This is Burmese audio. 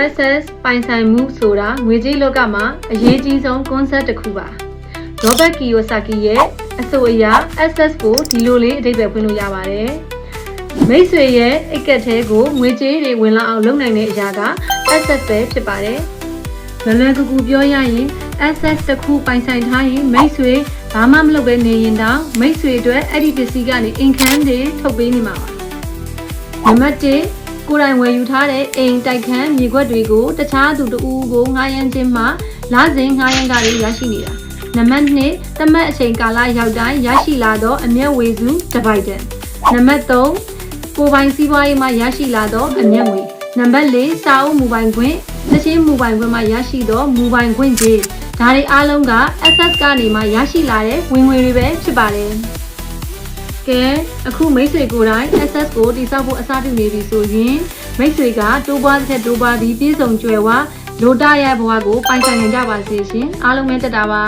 access ပိုင်ဆိုင်မှုဆိုတာငွေကြေးလောကမှာအရေးကြီးဆုံး concept တစ်ခုပါ Robert Kiyosaki ရဲ့အဆိုအရ access ကိုဒီလိုလေးအဓိပ္ပာယ်ဖွင့်လို့ရပါတယ်မိတ်ဆွေရဲ့အိတ်ကက်ထဲကိုငွေကြေးတွေဝင်လာအောင်လုပ်နိုင်တဲ့အရာက access ပဲဖြစ်ပါတယ်လွယ်ကူကူပြောရရင် access တစ်ခုပိုင်ဆိုင်ထားရင်မိတ်ဆွေဘာမှမလုပ်ဘဲနေရင်တောင်မိတ်ဆွေအတွက်အဲ့ဒီပစ္စည်းကနေ income တွေထုတ်ပေးနေမှာပါနံပါတ်1ကိုယ်တိုင်ဝယ်ယူထားတဲ့အိမ်တိုက်ခန်းမြေခွက်တွေကိုတခြားသူတဦးကိုငှားရမ်းခြင်းမှာလစဉ်ငှားရမ်းကားတွေရရှိနေတာနံပါတ်2သတ်မှတ်အချိန်ကာလရောက်တိုင်းရရှိလာသောအမျက်ဝေစုတစ်ပိုက်တန်နံပါတ်3ကိုယ်ပိုင်စီးပွားရေးမှာရရှိလာသောအမျက်ငွေနံပါတ်4စာအုပ်မူပိုင်ခွင့်သချင်းမူပိုင်ခွင့်မှာရရှိသောမူပိုင်ခွင့်ကြေးဒါတွေအားလုံးက access ကနေမှရရှိလာတဲ့ဝင်ငွေတွေပဲဖြစ်ပါတယ်ကဲအခုမိတ်ဆွေကိုယ်တိုင် access ကိုတည်ဆောက်ဖို့အစပြုနေပြီဆိုရင်မိတ်ဆွေကတိုးပွားတစ်ထက်တိုးပွားပြီးပြည့်စုံကြွယ်ဝလိုတရဘဝကိုပိုင်ဆိုင်နိုင်ကြပါစေရှင်အားလုံးပဲတက်တာပါ